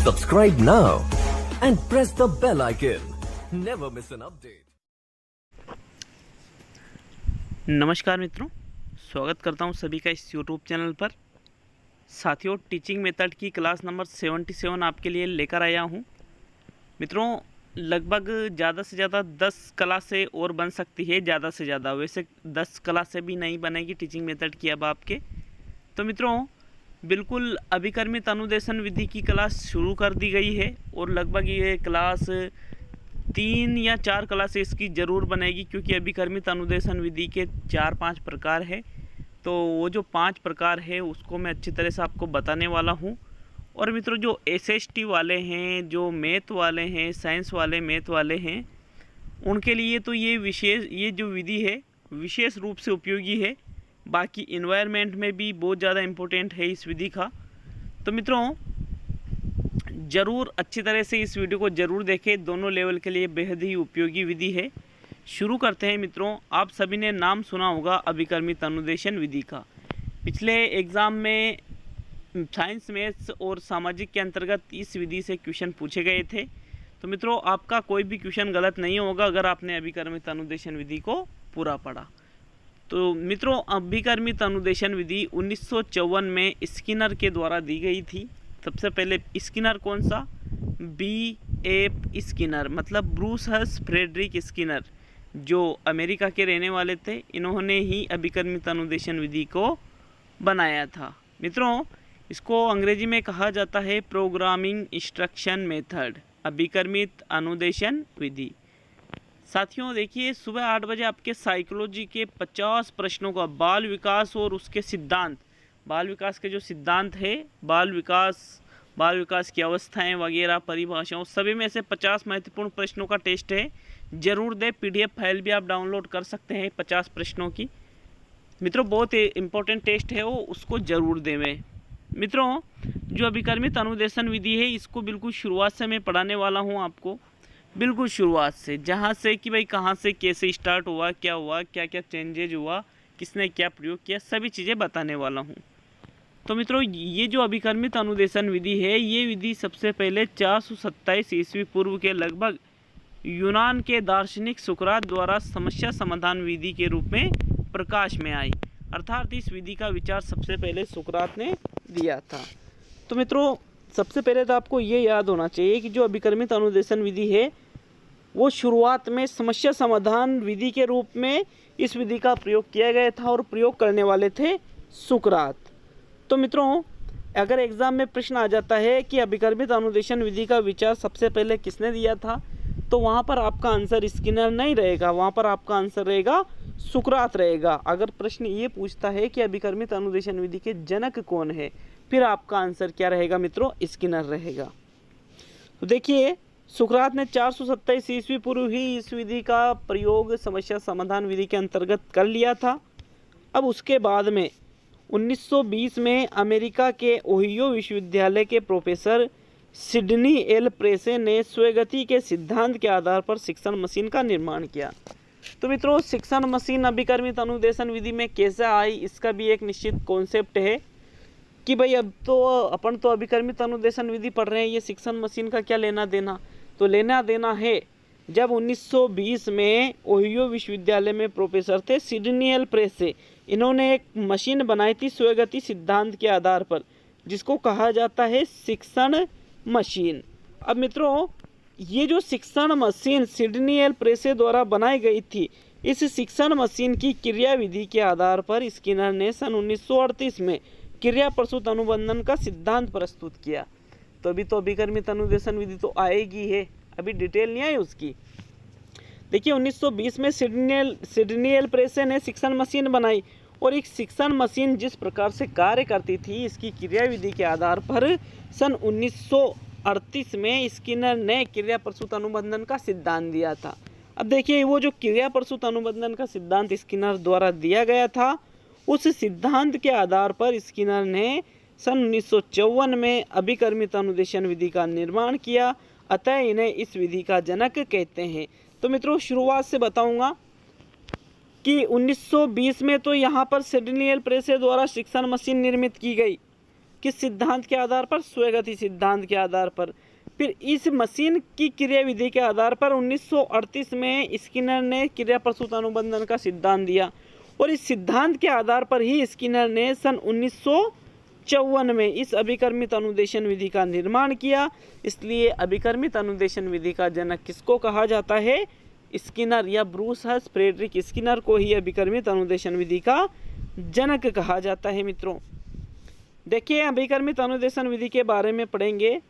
Subscribe now and press the bell icon. Never miss an update. नमस्कार मित्रों, स्वागत करता हूं सभी का इस YouTube चैनल पर। साथियों, टीचिंग मेथड की क्लास नंबर 77 आपके लिए लेकर आया हूं। मित्रों, लगभग ज़्यादा से ज़्यादा 10 क्लासें और बन सकती है, ज़्यादा से ज़्यादा। वैसे 10 क्लासें भी नहीं बनेगी टीचिंग मेथड की अब आपके। तो मित्रों, बिल्कुल अभिकर्मित अनुदेशन विधि की क्लास शुरू कर दी गई है और लगभग ये क्लास 3 या 4 क्लासेस इसकी ज़रूर बनेगी, क्योंकि अभिकर्मित अनुदेशन विधि के 4-5 प्रकार है। तो वो जो 5 प्रकार है उसको मैं अच्छी तरह से आपको बताने वाला हूँ। और मित्रों, जो SST वाले हैं, जो मैथ वाले हैं, साइंस वाले मैथ वाले हैं, उनके लिए तो ये जो विधि है विशेष रूप से उपयोगी है। बाकी इन्वायरमेंट में भी बहुत ज़्यादा इम्पोर्टेंट है इस विधि का। तो मित्रों, ज़रूर अच्छी तरह से इस वीडियो को ज़रूर देखें, दोनों लेवल के लिए बेहद ही उपयोगी विधि है। शुरू करते हैं मित्रों। आप सभी ने नाम सुना होगा अभिकर्मित अनुदेशन विधि का। पिछले एग्ज़ाम में साइंस, मैथ्स और सामाजिक के अंतर्गत इस विधि से क्वेश्चन पूछे गए थे। तो मित्रों, आपका कोई भी क्वेश्चन गलत नहीं होगा अगर आपने अभिकर्मित अनुदेशन विधि को पूरा पढ़ा। तो मित्रों, अभिकर्मित अनुदेशन विधि 1954 में स्किनर के द्वारा दी गई थी। सबसे पहले स्किनर कौन सा? B.F. स्किनर, मतलब ब्रूस हर्ष फ्रेडरिक स्किनर, जो अमेरिका के रहने वाले थे। इन्होंने ही अभिकर्मित अनुदेशन विधि को बनाया था। मित्रों, इसको अंग्रेजी में कहा जाता है प्रोग्रामिंग इंस्ट्रक्शन मेथड, अभिकर्मित अनुदेशन विधि। साथियों देखिए, सुबह 8 बजे आपके साइकोलॉजी के 50 प्रश्नों का बाल विकास और उसके सिद्धांत, बाल विकास के जो सिद्धांत है, बाल विकास की अवस्थाएं वगैरह, परिभाषाओं, सभी में से 50 महत्वपूर्ण प्रश्नों का टेस्ट है। ज़रूर दे। PDF फाइल भी आप डाउनलोड कर सकते हैं 50 प्रश्नों की। मित्रों, बहुत इंपॉर्टेंट टेस्ट है वो, उसको ज़रूर दें। मित्रों, जो अभिकर्मित अनुदेशन विधि है इसको बिल्कुल शुरुआत से मैं पढ़ाने वाला हूँ आपको, बिल्कुल शुरुआत से, जहाँ से कि भाई कहाँ से कैसे स्टार्ट हुआ, क्या क्या चेंजेज हुआ, किसने क्या प्रयोग किया, सभी चीज़ें बताने वाला हूँ। तो मित्रों, ये जो अभिकर्मित अनुदेशन विधि है, ये विधि सबसे पहले 427 ईस्वी पूर्व के लगभग यूनान के दार्शनिक सुकरात द्वारा समस्या समाधान विधि के रूप में प्रकाश में आई। अर्थात इस विधि का विचार सबसे पहले सुकरात ने दिया था। तो मित्रों, सबसे पहले तो आपको ये याद होना चाहिए कि जो अभिकर्मित अनुदेशन विधि है वो शुरुआत में समस्या समाधान विधि के रूप में इस विधि का प्रयोग किया गया था और प्रयोग करने वाले थे सुकरात। तो मित्रों, अगर एग्जाम में प्रश्न आ जाता है कि अभिकर्मित अनुदेशन विधि का विचार सबसे पहले किसने दिया था, तो वहाँ पर आपका आंसर स्किनर नहीं रहेगा, वहाँ पर आपका आंसर रहेगा सुकरात रहेगा। अगर प्रश्न ये पूछता है कि अभिकर्मित अनुदेशन विधि के जनक कौन है, फिर आपका आंसर क्या रहेगा मित्रों? स्किनर रहेगा। तो देखिए, सुकरात ने 427 ईस्वी पूर्व ही इस विधि का प्रयोग समस्या समाधान विधि के अंतर्गत कर लिया था। अब उसके बाद में 1920 में अमेरिका के ओहियो विश्वविद्यालय के प्रोफेसर सिडनी एल प्रेसे ने स्वगति के सिद्धांत के आधार पर शिक्षण मशीन का निर्माण किया। तो मित्रों, शिक्षण मशीन अभिकर्मित अनुदेशन विधि में कैसे आई, इसका भी एक निश्चित कॉन्सेप्ट है कि भाई अब तो अपन तो अभिकर्मित अनुदेशन विधि पढ़ रहे हैं, ये शिक्षण मशीन का क्या लेना देना? तो लेना देना है जब 1920 में ओहियो विश्वविद्यालय में प्रोफेसर थे सिडनी एल प्रेसे, इन्होंने एक मशीन बनाई थी स्वगति सिद्धांत के आधार पर, जिसको कहा जाता है शिक्षण मशीन। अब मित्रों, ये जो शिक्षण मशीन सिडनी एल प्रेसे द्वारा बनाई गई थी, इस शिक्षण मशीन की क्रियाविधि के आधार पर स्किनर ने सन 1938 में क्रिया प्रसूत अनुबंधन का सिद्धांत प्रस्तुत किया। तो अभी तो अभिकर्मित अनुदेशन विधि तो आएगी है, अभी डिटेल नहीं आई उसकी। देखिए, 1920 में सिडनी एल प्रेसे ने शिक्षण मशीन बनाई और एक शिक्षण मशीन जिस प्रकार से कार्य करती थी, इसकी क्रियाविधि के आधार पर सन 1938 में स्किनर ने क्रिया प्रसूत अनुबंधन का सिद्धांत दिया था। अब देखिए, वो जो क्रिया प्रसूत अनुबंधन का सिद्धांत स्किनर द्वारा दिया गया था, उस सिद्धांत के आधार पर स्किनर ने सन 1954 में अभिकर्मित अनुदेशन विधि का निर्माण किया। अतः इन्हें इस विधि का जनक कहते हैं। तो मित्रों, शुरुआत से बताऊंगा कि 1920 में तो यहाँ पर सिडनी एल प्रेसे द्वारा शिक्षण मशीन निर्मित की गई। किस सिद्धांत के आधार पर? स्वेगति सिद्धांत के आधार पर। फिर इस मशीन की क्रियाविधि के आधार पर 1938 में स्किनर ने क्रिया प्रसूत अनुबंधन का सिद्धांत दिया और इस सिद्धांत के आधार पर ही स्किनर ने सन 1954 में इस अभिकर्मित अनुदेशन विधि का निर्माण किया। इसलिए अभिकर्मित अनुदेशन विधि का जनक किसको कहा जाता है? स्किनर या ब्रूस हर्श फ्रेडरिक स्किनर को ही अभिकर्मित अनुदेशन विधि का जनक कहा जाता है। मित्रों देखिए, अभिकर्मित अनुदेशन विधि के बारे में पढ़ेंगे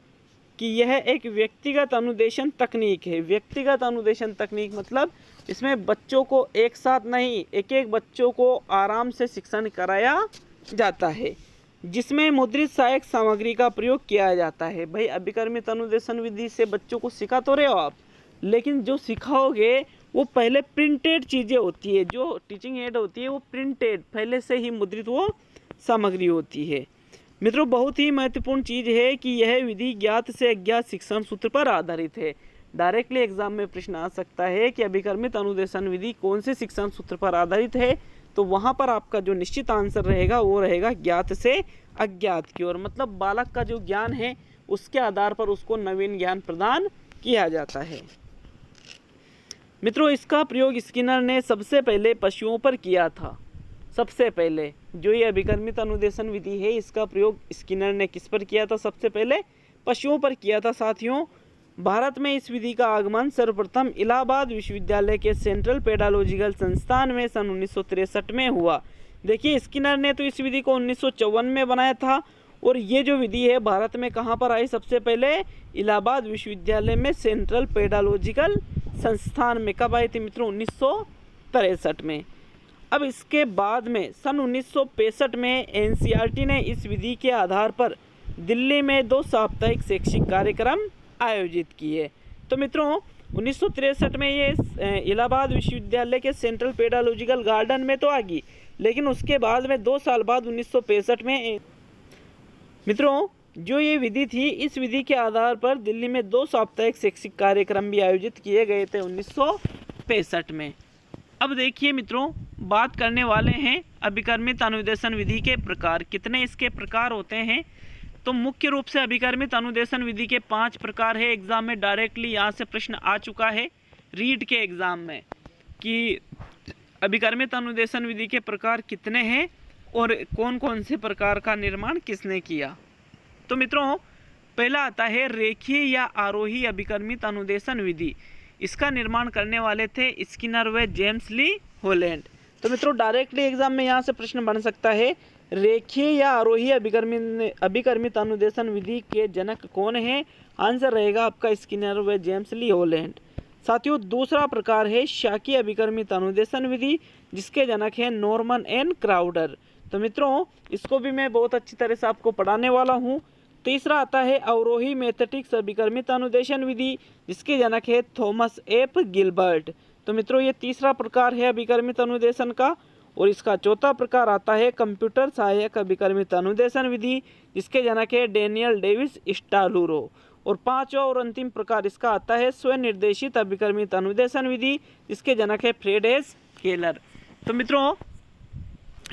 कि यह एक व्यक्तिगत अनुदेशन तकनीक है। व्यक्तिगत अनुदेशन तकनीक मतलब इसमें बच्चों को एक साथ नहीं, एक एक बच्चों को आराम से शिक्षण कराया जाता है, जिसमें मुद्रित सहायक सामग्री का प्रयोग किया जाता है। भाई अभिकर्मित अनुदेशन विधि से बच्चों को सिखा तो रहे हो आप, लेकिन जो सिखाओगे वो पहले प्रिंटेड चीज़ें होती है, जो टीचिंग एड होती है वो प्रिंटेड पहले से ही मुद्रित वो सामग्री होती है। मित्रों बहुत ही महत्वपूर्ण चीज़ है कि यह विधि ज्ञात से अज्ञात शिक्षण सूत्र पर आधारित है। डायरेक्टली एग्जाम में प्रश्न आ सकता है कि अभिकर्मित अनुदेशन विधि कौन से शिक्षण सूत्र पर आधारित है, तो वहाँ पर आपका जो निश्चित आंसर रहेगा वो रहेगा ज्ञात से अज्ञात की ओर। मतलब बालक का जो ज्ञान है उसके आधार पर उसको नवीन ज्ञान प्रदान किया जाता है। मित्रों इसका प्रयोग स्किनर ने सबसे पहले पशुओं पर किया था। सबसे पहले जो ये अभिकर्मित अनुदेशन विधि है इसका प्रयोग स्किनर ने किस पर किया था? सबसे पहले पशुओं पर किया था। साथियों भारत में इस विधि का आगमन सर्वप्रथम इलाहाबाद विश्वविद्यालय के सेंट्रल पेडालॉजिकल संस्थान में सन 1963 में हुआ। देखिए स्किनर ने तो इस विधि को 1954 में बनाया था और ये जो विधि है भारत में कहाँ पर आई? सबसे पहले इलाहाबाद विश्वविद्यालय में सेंट्रल पेडालॉजिकल संस्थान में। कब आई थी मित्रों? 1963 में। अब इसके बाद में सन 1965 में एनसीईआरटी ने इस विधि के आधार पर दिल्ली में 2 साप्ताहिक शैक्षिक कार्यक्रम आयोजित किए। तो मित्रों 1963 में ये इलाहाबाद विश्वविद्यालय के सेंट्रल पेडालॉजिकल गार्डन में तो आ गई, लेकिन उसके बाद में 2 साल बाद 1965 में मित्रों जो ये विधि थी इस विधि के आधार पर दिल्ली में 2 साप्ताहिक शैक्षिक कार्यक्रम भी आयोजित किए गए थे 1965 में। अब देखिए मित्रों बात करने वाले हैं अभिकर्मित अनुदेशन विधि के प्रकार। कितने इसके प्रकार होते हैं? तो मुख्य रूप से अभिकर्मित अनुदेशन विधि के 5 प्रकार है। एग्जाम में डायरेक्टली यहाँ से प्रश्न आ चुका है रीड के एग्जाम में कि अभिकर्मित अनुदेशन विधि के प्रकार कितने हैं और कौन कौन से प्रकार का निर्माण किसने किया। तो मित्रों पहला आता है रेखीय या आरोही अभिकर्मित अनुदेशन विधि। इसका निर्माण करने वाले थे स्किनर व जेम्स ली हॉलैंड। तो मित्रों डायरेक्टली एग्जाम में यहाँ से प्रश्न बन सकता है रेखीय या आरोही अभिकर्मित अनुदेशन विधि के जनक कौन है? आंसर रहेगा आपका स्किनर व जेम्स ली हॉलैंड। साथियों दूसरा प्रकार है शाकीय अभिकर्मित अनुदेशन विधि जिसके जनक है नॉर्मन एन क्राउडर। तो मित्रों इसको भी मैं बहुत अच्छी तरह से आपको पढ़ाने वाला हूँ। तीसरा आता है अवरोही मैथेटिक्स अभिकर्मित अनुदेशन विधि जिसके जनक है थॉमस एफ गिलबर्ट। तो मित्रों ये तीसरा प्रकार है अभिकर्मित अनुदेशन का। और इसका चौथा प्रकार आता है कंप्यूटर सहायक अभिकर्मित अनुदेशन विधि जिसके जनक है डेनियल डेविस स्टालूरो। और पांचवा और अंतिम प्रकार इसका आता है स्वनिर्देशित अभिकर्मित अनुदेशन विधि जिसके जनक है फ्रेड एस केलर। तो मित्रों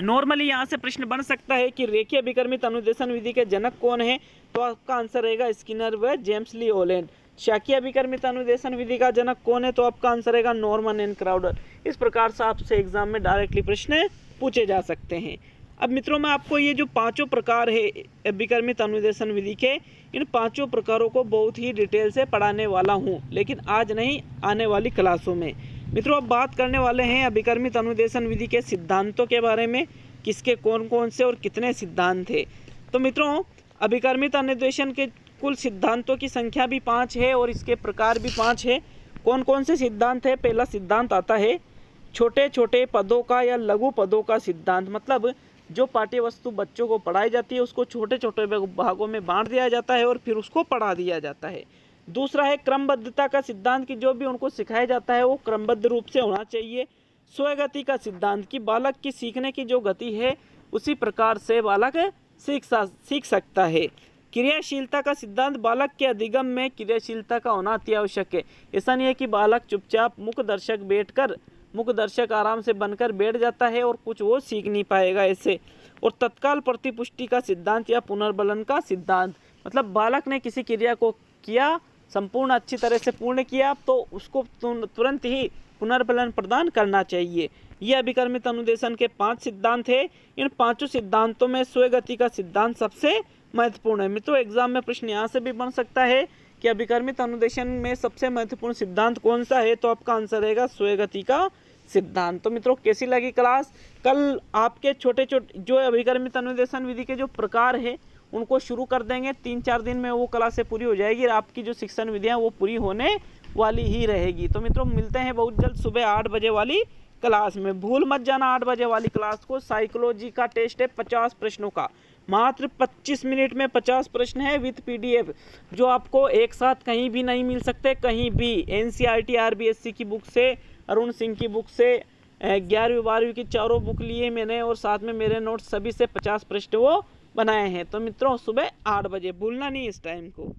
नॉर्मली यहाँ से प्रश्न बन सकता है कि रेखीय अभिकर्मित अनुदेशन विधि के जनक कौन है? तो आपका आंसर रहेगा स्किनर व जेम्स ली हॉलैंड। शाकीय अभिकर्मित अनुदेशन विधि का जनक कौन है? तो आपका आंसर रहेगा नॉर्मन एन क्राउडर। इस प्रकार से आपसे एग्जाम में डायरेक्टली प्रश्न पूछे जा सकते हैं। अब मित्रों मैं आपको ये जो 5 प्रकार है अभिकर्मित अनुदेशन विधि के, इन 5 प्रकारों को बहुत ही डिटेल से पढ़ाने वाला हूँ, लेकिन आज नहीं आने वाली क्लासों में। मित्रों अब बात करने वाले हैं अभिकर्मित अनुदेशन विधि के सिद्धांतों के बारे में, किसके कौन कौन से और कितने सिद्धांत थे। तो मित्रों अभिकर्मित अनुदेशन के कुल सिद्धांतों की संख्या भी 5 है और इसके प्रकार भी 5 है। कौन कौन से सिद्धांत है? पहला सिद्धांत आता है छोटे छोटे पदों का या लघु पदों का सिद्धांत। मतलब जो पाठ्य वस्तु बच्चों को पढ़ाई जाती है उसको छोटे छोटे भागों में बांट दिया जाता है और फिर उसको पढ़ा दिया जाता है। दूसरा है क्रमबद्धता का सिद्धांत कि जो भी उनको सिखाया जाता है वो क्रमबद्ध रूप से होना चाहिए। स्वगति का सिद्धांत कि बालक की सीखने की जो गति है उसी प्रकार से बालक सीख सकता है। क्रियाशीलता का सिद्धांत बालक के अधिगम में क्रियाशीलता का होना अति आवश्यक है। ऐसा नहीं है कि बालक चुपचाप मुख दर्शक आराम से बनकर बैठ जाता है और कुछ वो सीख नहीं पाएगा ऐसे। और तत्काल प्रतिपुष्टि का सिद्धांत या पुनर्बलन का सिद्धांत, मतलब बालक ने किसी क्रिया को किया, संपूर्ण अच्छी तरह से पूर्ण किया तो उसको तुरंत ही पुनर्बलन प्रदान करना चाहिए। ये अभिकर्मित अनुदेशन के 5 सिद्धांत है। इन 5 सिद्धांतों में स्वयं गति का सिद्धांत सबसे महत्वपूर्ण है। मित्रों, एग्जाम में प्रश्न यहाँ से भी बन सकता है कि अभिकर्मित अनुदेशन में सबसे महत्वपूर्ण सिद्धांत कौन सा है, तो आपका आंसर रहेगा स्वयं गति का सिद्धांत। तो मित्रों, कैसी लगी क्लास? कल आपके छोटे छोटे जो अभिकर्मित अनुदेशन विधि के जो प्रकार है उनको शुरू कर देंगे। 3-4 दिन में वो क्लासें पूरी हो जाएगी और आपकी जो शिक्षण विधियाँ वो पूरी होने वाली ही रहेगी। तो मित्रों, मिलते हैं बहुत जल्द सुबह 8 बजे वाली क्लास में। भूल मत जाना 8 बजे वाली क्लास को। साइकोलॉजी का टेस्ट है 50 प्रश्नों का, मात्र 25 मिनट में 50 प्रश्न है विथ PDF, जो आपको एक साथ कहीं भी नहीं मिल सकते, कहीं भी। NCERT RBSC की बुक से, अरुण सिंह की बुक से, 11वीं 12वीं की चारों बुक लिए मैंने और साथ में मेरे नोट्स सभी से 50 प्रश्न वो बनाए हैं। तो मित्रों, सुबह 8 बजे भूलना नहीं इस टाइम को।